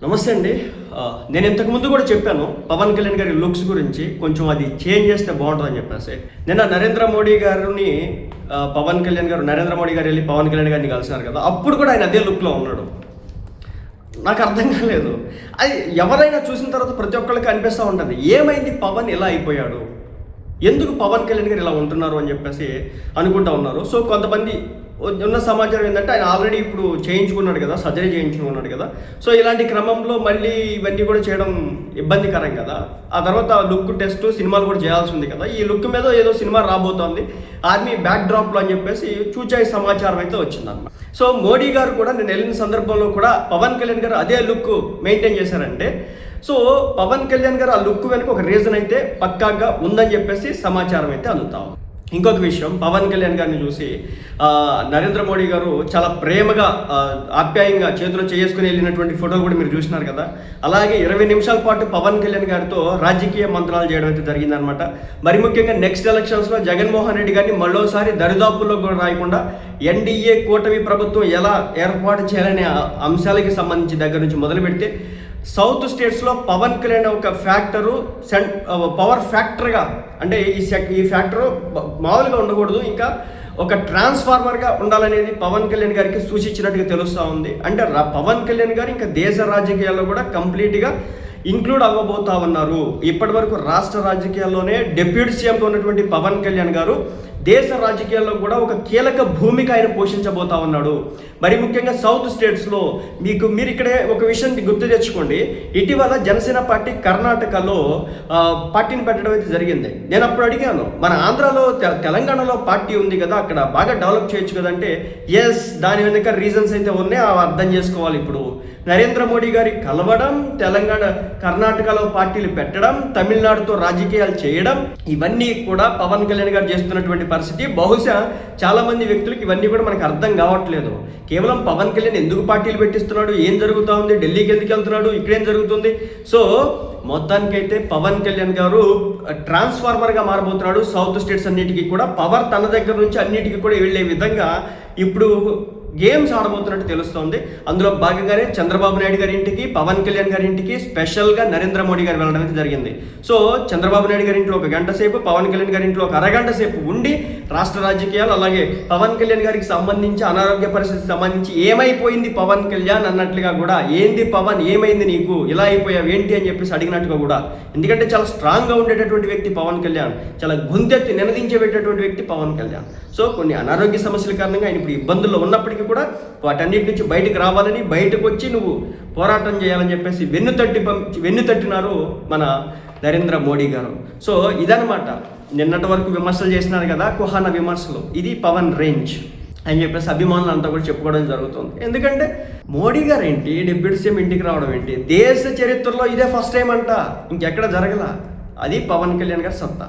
నమస్తే అండి. నేను ఇంతకుముందు కూడా చెప్పాను పవన్ కళ్యాణ్ గారి లుక్స్ గురించి కొంచెం అది చేంజ్ చేస్తే బాగుంటుందని చెప్పేసి. నిన్న నరేంద్ర మోడీ గారిని పవన్ కళ్యాణ్ గారు నరేంద్ర మోడీ గారు వెళ్ళి పవన్ కళ్యాణ్ గారిని కలిసినారు కదా, అప్పుడు కూడా ఆయన అదే లుక్లో ఉన్నాడు. నాకు అర్థం కాలేదు. అది ఎవరైనా చూసిన తర్వాత ప్రతి ఒక్కరికి అనిపిస్తూ ఉంటుంది, ఏమైంది పవన్ ఇలా అయిపోయాడు, ఎందుకు పవన్ కళ్యాణ్ గారు ఇలా ఉంటున్నారు అని చెప్పేసి అనుకుంటా ఉన్నారు. సో కొంతమంది ఉన్న సమాచారం ఏంటంటే ఆయన ఆల్రెడీ ఇప్పుడు చేయించుకున్నాడు కదా, సర్జరీ చేయించుకున్నాడు కదా. సో ఇలాంటి క్రమంలో మళ్ళీ ఇవన్నీ కూడా చేయడం ఇబ్బందికరం కదా. ఆ తర్వాత లుక్ టెస్ట్ సినిమాలు కూడా చేయాల్సి ఉంది కదా. ఈ లుక్ మీద ఏదో సినిమా రాబోతోంది ఆర్మీ బ్యాక్ డ్రాప్లో అని చెప్పేసి చూచాయి సమాచారం అయితే వచ్చిందన్నమాట. సో మోడీ గారు కూడా నేను వెళ్ళిన సందర్భంలో కూడా పవన్ కళ్యాణ్ గారు అదే లుక్ మెయింటైన్ చేశారంటే, సో పవన్ కళ్యాణ్ గారు ఆ లుక్ వెనుక ఒక రీజన్ అయితే పక్కాగా ఉందని చెప్పేసి సమాచారం అయితే అందుతాం. ఇంకొక విషయం, పవన్ కళ్యాణ్ గారిని చూసి నరేంద్ర మోడీ గారు చాలా ప్రేమగా ఆప్యాయంగా చేతిలో చేసుకుని వెళ్ళినటువంటి ఫోటోలు కూడా మీరు చూసినారు కదా. అలాగే 20 నిమిషాల పాటు పవన్ కళ్యాణ్ గారితో రాజకీయ మంత్రాలు చేయడం అయితే జరిగిందనమాట. మరి ముఖ్యంగా నెక్స్ట్ ఎలక్షన్స్లో జగన్మోహన్ రెడ్డి గారిని మరోసారి దరిదాపుల్లో కూడా రాయకుండా ఎన్డీఏ కూటమి ప్రభుత్వం ఎలా ఏర్పాటు చేయాలనే అంశాలకి సంబంధించి దగ్గర నుంచి మొదలు పెడితే సౌత్ స్టేట్స్లో పవన్ కళ్యాణ్ ఒక ఫ్యాక్టరు పవర్ ఫ్యాక్టర్గా, అంటే ఈ ఫ్యాక్టరు మామూలుగా ఉండకూడదు, ఇంకా ఒక ట్రాన్స్ఫార్మర్గా ఉండాలనేది పవన్ కళ్యాణ్ గారికి సూచించినట్టుగా తెలుస్తూ ఉంది. అంటే పవన్ కళ్యాణ్ గారు ఇంకా దేశ రాజకీయాల్లో కూడా కంప్లీట్గా ఇంక్లూడ్ అవ్వబోతా ఉన్నారు. ఇప్పటి వరకు రాష్ట్ర రాజకీయాల్లోనే డిప్యూటీ సీఎంగా ఉన్నటువంటి పవన్ కళ్యాణ్ గారు దేశ రాజకీయాల్లో కూడా ఒక కీలక భూమిక ఆయన పోషించబోతా ఉన్నాడు. మరి ముఖ్యంగా సౌత్ స్టేట్స్లో మీరు ఇక్కడే ఒక విషయం గుర్తు తెచ్చుకోండి. ఇటీవల జనసేన పార్టీ కర్ణాటకలో పార్టీని పెట్టడం అయితే జరిగింది. నేను అప్పుడు అడిగాను, మన ఆంధ్రాలో తెలంగాణలో పార్టీ ఉంది కదా, అక్కడ బాగా డెవలప్ చేయొచ్చు కదంటే, ఎస్ దాని వెనుక రీజన్స్ అయితే ఉన్నాయి, అర్థం చేసుకోవాలి. ఇప్పుడు నరేంద్ర మోడీ గారి కలవడం, కర్ణాటకలో పార్టీలు పెట్టడం, తమిళనాడుతో రాజకీయాలు చేయడం, ఇవన్నీ కూడా పవన్ కళ్యాణ్ గారు చేస్తున్నటువంటి పరిస్థితి. బహుశా చాలా మంది వ్యక్తులకు ఇవన్నీ కూడా మనకు అర్థం కావట్లేదు. కేవలం పవన్ కళ్యాణ్ ఎందుకు పార్టీలు పెట్టిస్తున్నాడు, ఏం జరుగుతూ ఉంది, ఢిల్లీకి ఎందుకు వెళ్తున్నాడు, ఇక్కడేం జరుగుతుంది. సో మొత్తానికైతే పవన్ కళ్యాణ్ గారు ట్రాన్స్ఫార్మర్గా మారబోతున్నాడు. సౌత్ స్టేట్స్ అన్నిటికీ కూడా పవర్ తన దగ్గర నుంచి అన్నిటికీ కూడా వెళ్ళే విధంగా ఇప్పుడు గేమ్స్ ఆడబోతున్నట్టు తెలుస్తోంది. అందులో భాగంగానే చంద్రబాబు నాయుడు గారి ఇంటికి, పవన్ కళ్యాణ్ గారి ఇంటికి స్పెషల్గా నరేంద్ర మోడీ గారు వెళ్ళడం అయితే జరిగింది. సో చంద్రబాబు నాయుడు గారి ఇంట్లో 1 గంట సేపు, పవన్ కళ్యాణ్ గారి ఇంట్లో 1 అరగంట సేపు ఉండి రాష్ట్ర రాజకీయాలు, అలాగే పవన్ కళ్యాణ్ గారికి సంబంధించి అనారోగ్య పరిస్థితికి సంబంధించి ఏమైపోయింది పవన్ కళ్యాణ్ అన్నట్లుగా కూడా, ఏంది పవన్ ఏమైంది నీకు, ఇలా అయిపోయావు ఏంటి అని చెప్పేసి అడిగినట్టుగా కూడా. ఎందుకంటే చాలా స్ట్రాంగ్గా ఉండేటటువంటి వ్యక్తి పవన్ కళ్యాణ్, చాలా గుంతెత్తి నినదించేటటువంటి వ్యక్తి పవన్ కళ్యాణ్. సో కొన్ని అనారోగ్య సమస్యల కారణంగా ఆయన ఇప్పుడు ఇబ్బందుల్లో ఉన్నప్పటికీ కూడా వాటన్నిటి నుంచి బయటకు రావాలని, బయటకు వచ్చి నువ్వు పోరాటం చేయాలని చెప్పేసి వెన్ను తట్టినారు మన నరేంద్ర మోడీ గారు. సో ఇదనమాట, నిన్నటి వరకు విమర్శలు చేసినారు కదా, కుహాన విమర్శలు, ఇది పవన్ రేంజ్ అని చెప్పేసి అభిమానులు అంతా కూడా చెప్పుకోవడం జరుగుతుంది. ఎందుకంటే మోడీ గారు ఏంటి, డిప్యూటీ సీఎం ఇంటికి రావడం ఏంటి, దేశ చరిత్రలో ఇదే ఫస్ట్ టైం అంట, ఇంకెక్కడ జరగల. అది పవన్ కళ్యాణ్ గారి సత్తా.